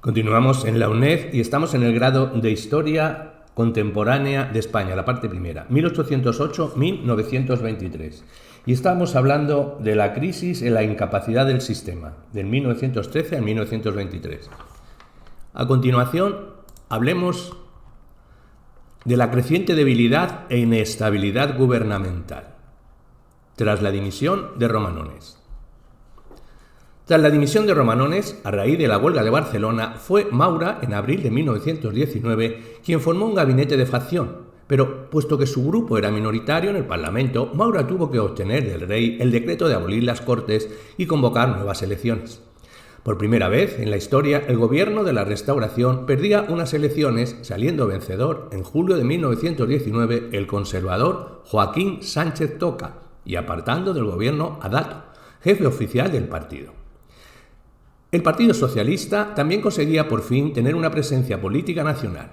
Continuamos en la UNED y estamos en el grado de Historia Contemporánea de España, la parte primera, 1808-1923. Y estamos hablando de la crisis en la incapacidad del sistema, del 1913 al 1923. A continuación, hablemos de la creciente debilidad e inestabilidad gubernamental, tras la dimisión de Romanones. Tras la dimisión de Romanones, a raíz de la huelga de Barcelona, fue Maura, en abril de 1919, quien formó un gabinete de facción. Pero, puesto que su grupo era minoritario en el Parlamento, Maura tuvo que obtener del rey el decreto de abolir las Cortes y convocar nuevas elecciones. Por primera vez en la historia, el gobierno de la Restauración perdía unas elecciones, saliendo vencedor en julio de 1919 el conservador Joaquín Sánchez Toca y apartando del gobierno a Dato, jefe oficial del partido. El Partido Socialista también conseguía por fin tener una presencia política nacional,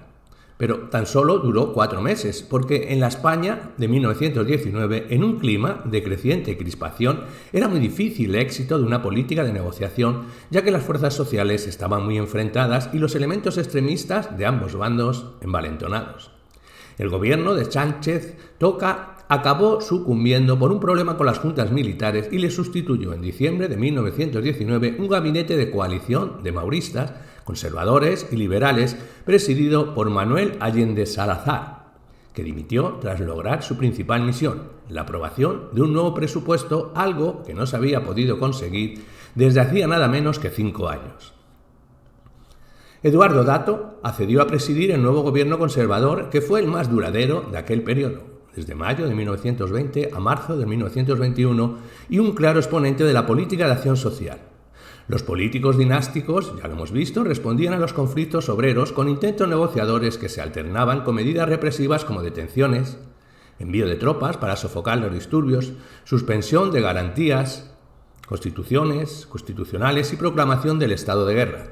pero tan solo duró 4 meses, porque en la España de 1919, en un clima de creciente crispación, era muy difícil el éxito de una política de negociación, ya que las fuerzas sociales estaban muy enfrentadas y los elementos extremistas de ambos bandos envalentonados. El gobierno de Sánchez Toca acabó sucumbiendo por un problema con las juntas militares y le sustituyó en diciembre de 1919 un gabinete de coalición de mauristas, conservadores y liberales presidido por Manuel Allende Salazar, que dimitió tras lograr su principal misión, la aprobación de un nuevo presupuesto, algo que no se había podido conseguir desde hacía nada menos que 5 años. Eduardo Dato accedió a presidir el nuevo gobierno conservador, que fue el más duradero de aquel periodo, desde mayo de 1920 a marzo de 1921, y un claro exponente de la política de acción social. Los políticos dinásticos, ya lo hemos visto, respondían a los conflictos obreros con intentos negociadores que se alternaban con medidas represivas como detenciones, envío de tropas para sofocar los disturbios, suspensión de garantías, constitucionales y proclamación del estado de guerra.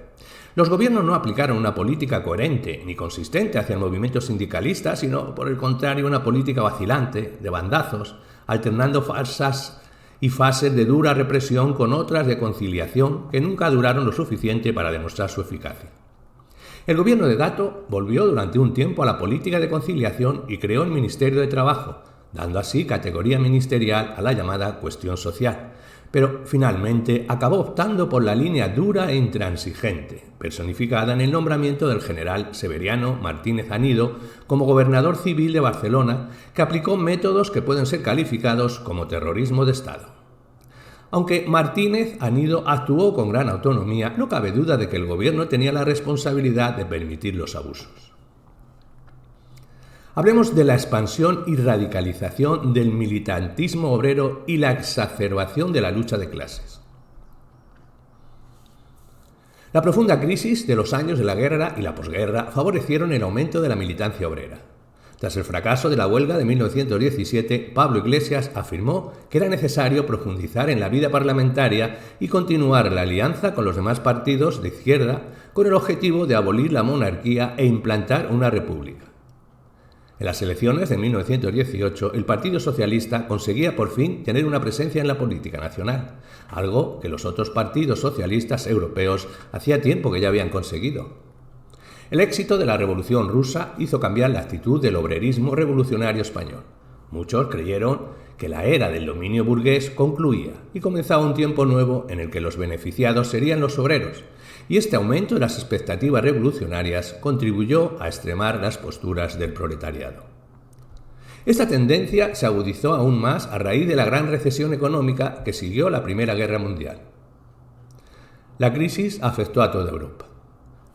Los gobiernos no aplicaron una política coherente ni consistente hacia el movimiento sindicalista, sino, por el contrario, una política vacilante, de bandazos, alternando fases de dura represión con otras de conciliación que nunca duraron lo suficiente para demostrar su eficacia. El gobierno de Dato volvió durante un tiempo a la política de conciliación y creó el Ministerio de Trabajo, dando así categoría ministerial a la llamada cuestión social, pero finalmente acabó optando por la línea dura e intransigente, personificada en el nombramiento del general Severiano Martínez Anido como gobernador civil de Barcelona, que aplicó métodos que pueden ser calificados como terrorismo de Estado. Aunque Martínez Anido actuó con gran autonomía, no cabe duda de que el gobierno tenía la responsabilidad de permitir los abusos. Hablemos de la expansión y radicalización del militantismo obrero y la exacerbación de la lucha de clases. La profunda crisis de los años de la guerra y la posguerra favorecieron el aumento de la militancia obrera. Tras el fracaso de la huelga de 1917, Pablo Iglesias afirmó que era necesario profundizar en la vida parlamentaria y continuar la alianza con los demás partidos de izquierda con el objetivo de abolir la monarquía e implantar una república. En las elecciones de 1918, el Partido Socialista conseguía por fin tener una presencia en la política nacional, algo que los otros partidos socialistas europeos hacía tiempo que ya habían conseguido. El éxito de la Revolución Rusa hizo cambiar la actitud del obrerismo revolucionario español. Muchos creyeron que la era del dominio burgués concluía y comenzaba un tiempo nuevo en el que los beneficiados serían los obreros, y este aumento de las expectativas revolucionarias contribuyó a extremar las posturas del proletariado. Esta tendencia se agudizó aún más a raíz de la gran recesión económica que siguió la Primera Guerra Mundial. La crisis afectó a toda Europa.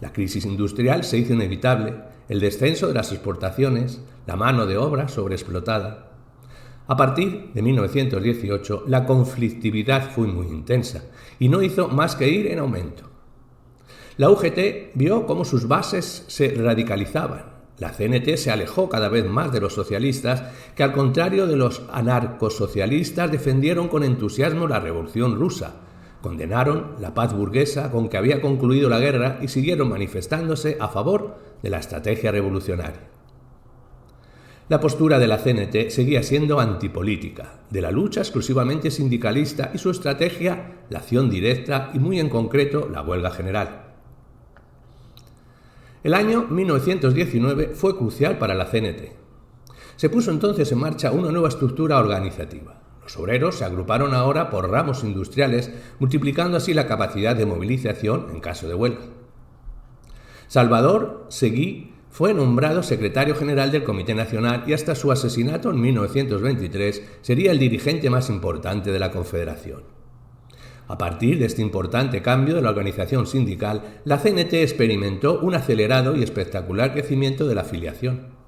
La crisis industrial se hizo inevitable, el descenso de las exportaciones, la mano de obra sobreexplotada. A partir de 1918, la conflictividad fue muy intensa y no hizo más que ir en aumento. La UGT vio cómo sus bases se radicalizaban. La CNT se alejó cada vez más de los socialistas, que al contrario de los anarcosocialistas defendieron con entusiasmo la Revolución Rusa, condenaron la paz burguesa con que había concluido la guerra y siguieron manifestándose a favor de la estrategia revolucionaria. La postura de la CNT seguía siendo antipolítica, de la lucha exclusivamente sindicalista y su estrategia la acción directa y muy en concreto la huelga general. El año 1919 fue crucial para la CNT. Se puso entonces en marcha una nueva estructura organizativa. Los obreros se agruparon ahora por ramos industriales, multiplicando así la capacidad de movilización en caso de huelga. Salvador Seguí fue nombrado secretario general del Comité Nacional y hasta su asesinato en 1923 sería el dirigente más importante de la Confederación. A partir de este importante cambio de la organización sindical, la CNT experimentó un acelerado y espectacular crecimiento de la afiliación.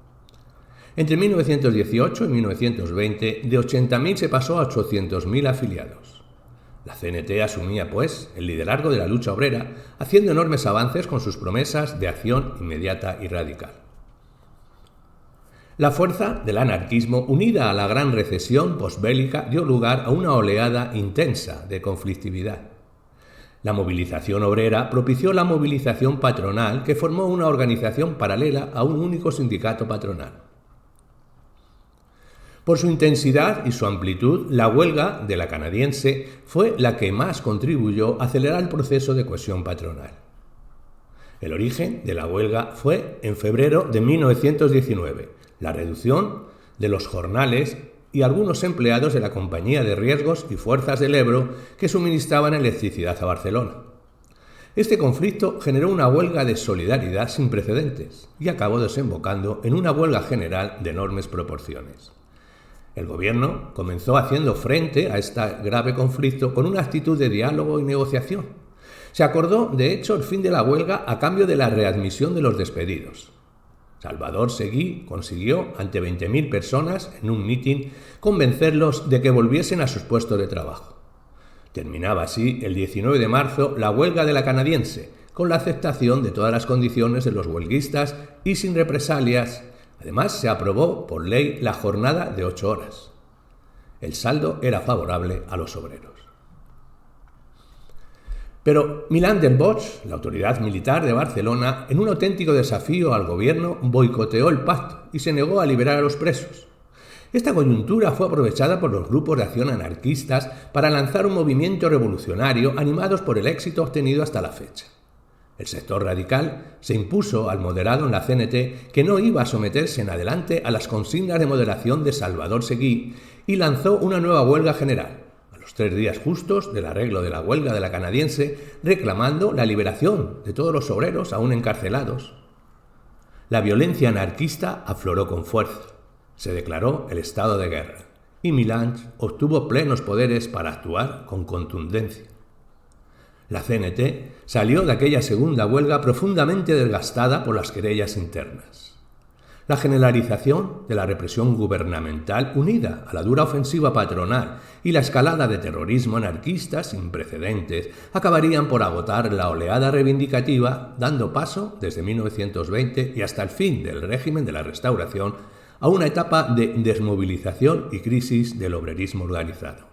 Entre 1918 y 1920, de 80.000 se pasó a 800.000 afiliados. La CNT asumía, pues, el liderazgo de la lucha obrera, haciendo enormes avances con sus promesas de acción inmediata y radical. La fuerza del anarquismo, unida a la gran recesión posbélica, dio lugar a una oleada intensa de conflictividad. La movilización obrera propició la movilización patronal, que formó una organización paralela a un único sindicato patronal. Por su intensidad y su amplitud, la huelga de la canadiense fue la que más contribuyó a acelerar el proceso de cohesión patronal. El origen de la huelga fue en febrero de 1919, la reducción de los jornales y algunos empleados de la Compañía de Riesgos y Fuerzas del Ebro que suministraban electricidad a Barcelona. Este conflicto generó una huelga de solidaridad sin precedentes y acabó desembocando en una huelga general de enormes proporciones. El gobierno comenzó haciendo frente a este grave conflicto con una actitud de diálogo y negociación. Se acordó, de hecho, el fin de la huelga a cambio de la readmisión de los despedidos. Salvador Seguí consiguió, ante 20.000 personas, en un mitin, convencerlos de que volviesen a sus puestos de trabajo. Terminaba así, el 19 de marzo, la huelga de la canadiense, con la aceptación de todas las condiciones de los huelguistas y sin represalias. Además, se aprobó por ley la jornada de 8 horas. El saldo era favorable a los obreros. Pero Milán del Bosch, la autoridad militar de Barcelona, en un auténtico desafío al gobierno, boicoteó el pacto y se negó a liberar a los presos. Esta coyuntura fue aprovechada por los grupos de acción anarquistas para lanzar un movimiento revolucionario animados por el éxito obtenido hasta la fecha. El sector radical se impuso al moderado en la CNT, que no iba a someterse en adelante a las consignas de moderación de Salvador Seguí, y lanzó una nueva huelga general, a los 3 días justos del arreglo de la huelga de la canadiense, reclamando la liberación de todos los obreros aún encarcelados. La violencia anarquista afloró con fuerza. Se declaró el estado de guerra, y Milán obtuvo plenos poderes para actuar con contundencia. La CNT salió de aquella segunda huelga profundamente desgastada por las querellas internas. La generalización de la represión gubernamental, unida a la dura ofensiva patronal y la escalada de terrorismo anarquista sin precedentes, acabarían por agotar la oleada reivindicativa, dando paso, desde 1920 y hasta el fin del régimen de la Restauración, a una etapa de desmovilización y crisis del obrerismo organizado.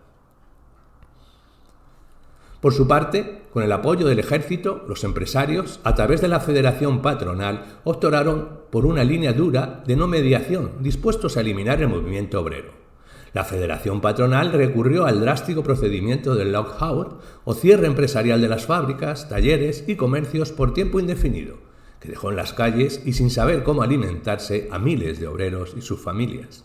Por su parte, con el apoyo del ejército, los empresarios, a través de la Federación Patronal, optaron por una línea dura de no mediación, dispuestos a eliminar el movimiento obrero. La Federación Patronal recurrió al drástico procedimiento del lockout o cierre empresarial de las fábricas, talleres y comercios por tiempo indefinido, que dejó en las calles y sin saber cómo alimentarse a miles de obreros y sus familias.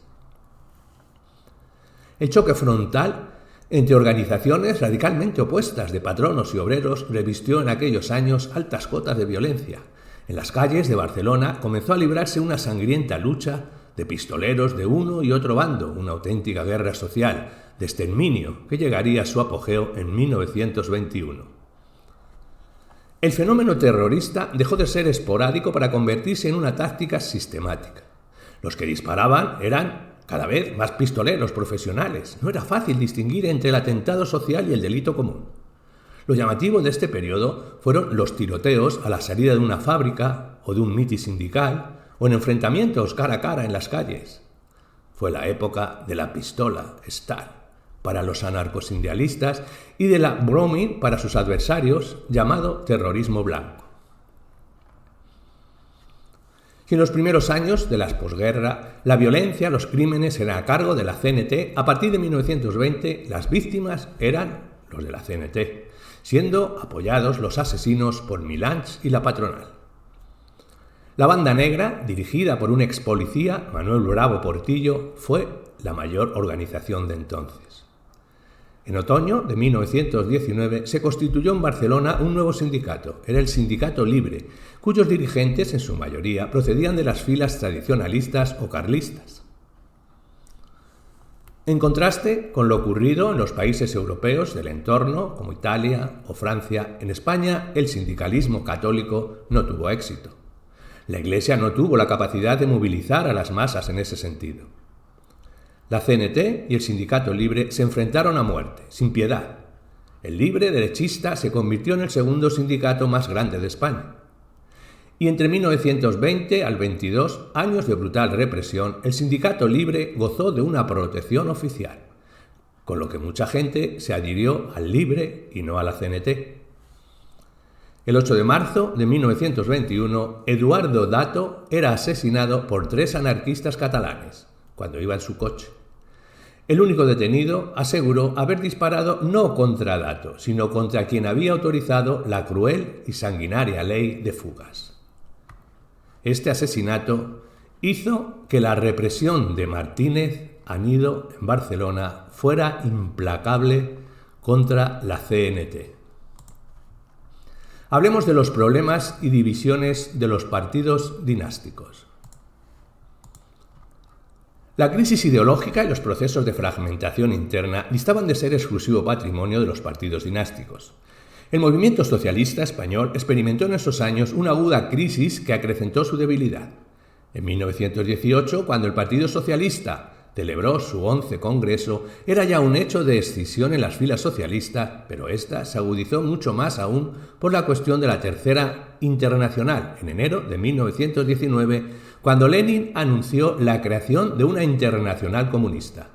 El choque frontal entre organizaciones radicalmente opuestas de patronos y obreros revistió en aquellos años altas cotas de violencia. En las calles de Barcelona comenzó a librarse una sangrienta lucha de pistoleros de uno y otro bando, una auténtica guerra social de exterminio que llegaría a su apogeo en 1921. El fenómeno terrorista dejó de ser esporádico para convertirse en una táctica sistemática. Los que disparaban eran cada vez más pistoleros profesionales. No era fácil distinguir entre el atentado social y el delito común. Lo llamativo de este periodo fueron los tiroteos a la salida de una fábrica o de un mitin sindical o en enfrentamientos cara a cara en las calles. Fue la época de la pistola Stal para los anarcosindicalistas y de la Browning para sus adversarios, llamado terrorismo blanco. Si en los primeros años de la posguerra la violencia, los crímenes eran a cargo de la CNT, a partir de 1920 las víctimas eran los de la CNT, siendo apoyados los asesinos por Milans y la patronal. La Banda Negra, dirigida por un ex policía, Manuel Bravo Portillo, fue la mayor organización de entonces. En otoño de 1919 se constituyó en Barcelona un nuevo sindicato, era el Sindicato Libre, cuyos dirigentes, en su mayoría, procedían de las filas tradicionalistas o carlistas. En contraste con lo ocurrido en los países europeos del entorno, como Italia o Francia, en España el sindicalismo católico no tuvo éxito. La Iglesia no tuvo la capacidad de movilizar a las masas en ese sentido. La CNT y el Sindicato Libre se enfrentaron a muerte, sin piedad. El Libre derechista se convirtió en el segundo sindicato más grande de España. Y entre 1920 al 22, años de brutal represión, el Sindicato Libre gozó de una protección oficial, con lo que mucha gente se adhirió al Libre y no a la CNT. El 8 de marzo de 1921, Eduardo Dato era asesinado por 3 anarquistas catalanes, cuando iba en su coche. El único detenido aseguró haber disparado no contra Dato, sino contra quien había autorizado la cruel y sanguinaria ley de fugas. Este asesinato hizo que la represión de Martínez Anido en Barcelona fuera implacable contra la CNT. Hablemos de los problemas y divisiones de los partidos dinásticos. La crisis ideológica y los procesos de fragmentación interna distaban de ser exclusivo patrimonio de los partidos dinásticos. El movimiento socialista español experimentó en esos años una aguda crisis que acrecentó su debilidad. En 1918, cuando el Partido Socialista celebró su 11º Congreso, era ya un hecho de escisión en las filas socialistas, pero esta se agudizó mucho más aún por la cuestión de la Tercera Internacional, en enero de 1919, cuando Lenin anunció la creación de una internacional comunista.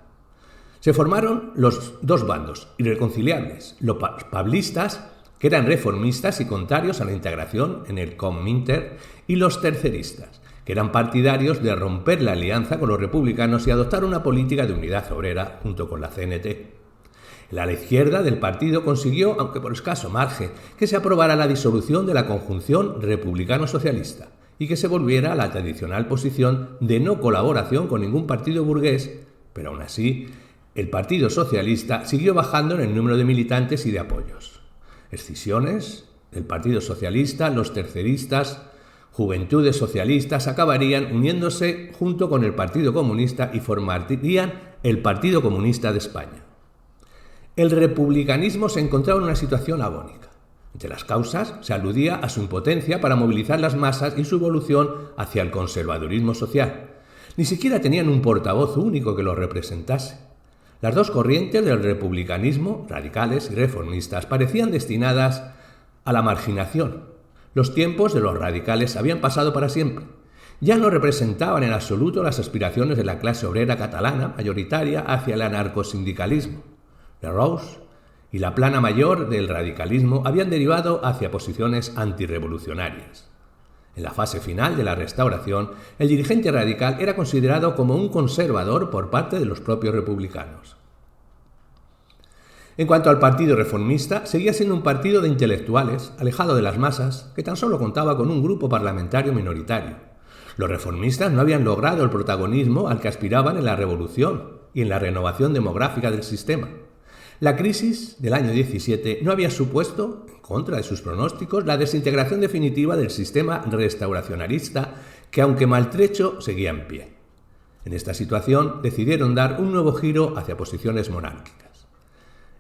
Se formaron los dos bandos irreconciliables, los pablistas, que eran reformistas y contrarios a la integración en el Cominter, y los terceristas, que eran partidarios de romper la alianza con los republicanos y adoptar una política de unidad obrera junto con la CNT. El ala izquierda del partido consiguió, aunque por escaso margen, que se aprobara la disolución de la conjunción republicano-socialista y que se volviera a la tradicional posición de no colaboración con ningún partido burgués, pero aún así, el Partido Socialista siguió bajando en el número de militantes y de apoyos. Escisiones del Partido Socialista, los terceristas, Juventudes Socialistas acabarían uniéndose junto con el Partido Comunista y formarían el Partido Comunista de España. El republicanismo se encontraba en una situación agónica. Entre las causas se aludía a su impotencia para movilizar las masas y su evolución hacia el conservadurismo social. Ni siquiera tenían un portavoz único que los representase. Las dos corrientes del republicanismo, radicales y reformistas, parecían destinadas a la marginación. Los tiempos de los radicales habían pasado para siempre. Ya no representaban en absoluto las aspiraciones de la clase obrera catalana mayoritaria hacia el anarcosindicalismo. Le Rose y la plana mayor del radicalismo habían derivado hacia posiciones antirrevolucionarias. En la fase final de la Restauración, el dirigente radical era considerado como un conservador por parte de los propios republicanos. En cuanto al Partido Reformista, seguía siendo un partido de intelectuales, alejado de las masas, que tan solo contaba con un grupo parlamentario minoritario. Los reformistas no habían logrado el protagonismo al que aspiraban en la revolución y en la renovación demográfica del sistema. La crisis del año 17 no había supuesto, en contra de sus pronósticos, la desintegración definitiva del sistema restauracionalista que, aunque maltrecho, seguía en pie. En esta situación decidieron dar un nuevo giro hacia posiciones monárquicas.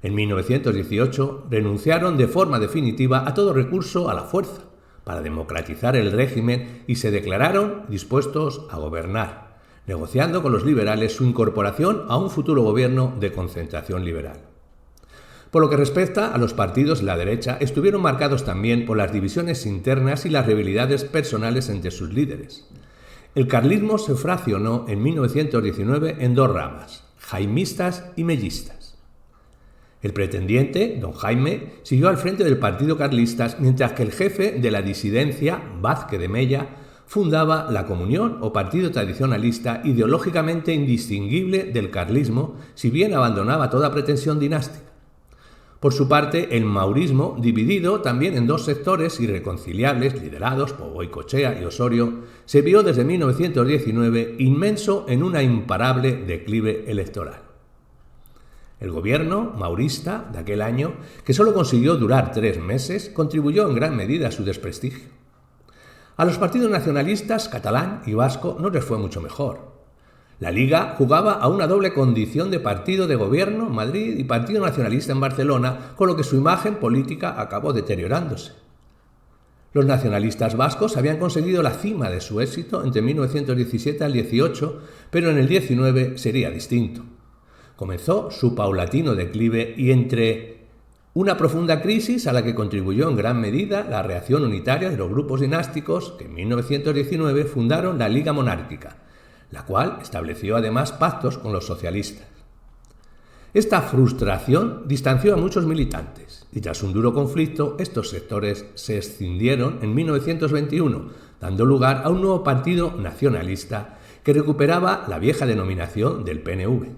En 1918 renunciaron de forma definitiva a todo recurso a la fuerza para democratizar el régimen y se declararon dispuestos a gobernar, negociando con los liberales su incorporación a un futuro gobierno de concentración liberal. Por lo que respecta a los partidos de la derecha, estuvieron marcados también por las divisiones internas y las rivalidades personales entre sus líderes. El carlismo se fraccionó en 1919 en dos ramas, jaimistas y mellistas. El pretendiente, don Jaime, siguió al frente del partido carlista, mientras que el jefe de la disidencia, Vázquez de Mella, fundaba la Comunión o partido tradicionalista ideológicamente indistinguible del carlismo, si bien abandonaba toda pretensión dinástica. Por su parte, el maurismo, dividido también en dos sectores irreconciliables liderados por Goicoechea y Osorio, se vio desde 1919 inmenso en una imparable declive electoral. El gobierno maurista de aquel año, que solo consiguió durar 3 meses, contribuyó en gran medida a su desprestigio. A los partidos nacionalistas catalán y vasco no les fue mucho mejor. La Liga jugaba a una doble condición de partido de gobierno en Madrid y partido nacionalista en Barcelona, con lo que su imagen política acabó deteriorándose. Los nacionalistas vascos habían conseguido la cima de su éxito entre 1917 al 18, pero en el 19 sería distinto. Comenzó su paulatino declive y entre una profunda crisis a la que contribuyó en gran medida la reacción unitaria de los grupos dinásticos que en 1919 fundaron la Liga Monárquica, la cual estableció además pactos con los socialistas. Esta frustración distanció a muchos militantes y tras un duro conflicto estos sectores se escindieron en 1921, dando lugar a un nuevo partido nacionalista que recuperaba la vieja denominación del PNV.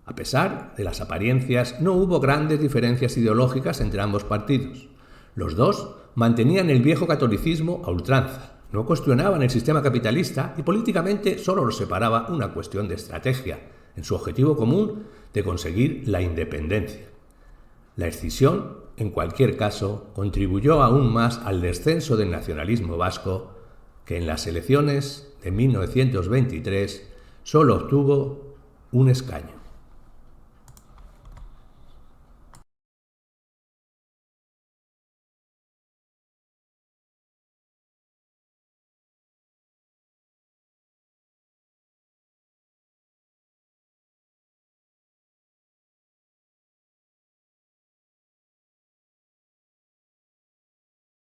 A pesar de las apariencias, no hubo grandes diferencias ideológicas entre ambos partidos. Los dos mantenían el viejo catolicismo a ultranza, no cuestionaban el sistema capitalista y políticamente solo los separaba una cuestión de estrategia, en su objetivo común de conseguir la independencia. La escisión, en cualquier caso, contribuyó aún más al descenso del nacionalismo vasco, que en las elecciones de 1923 solo obtuvo un escaño.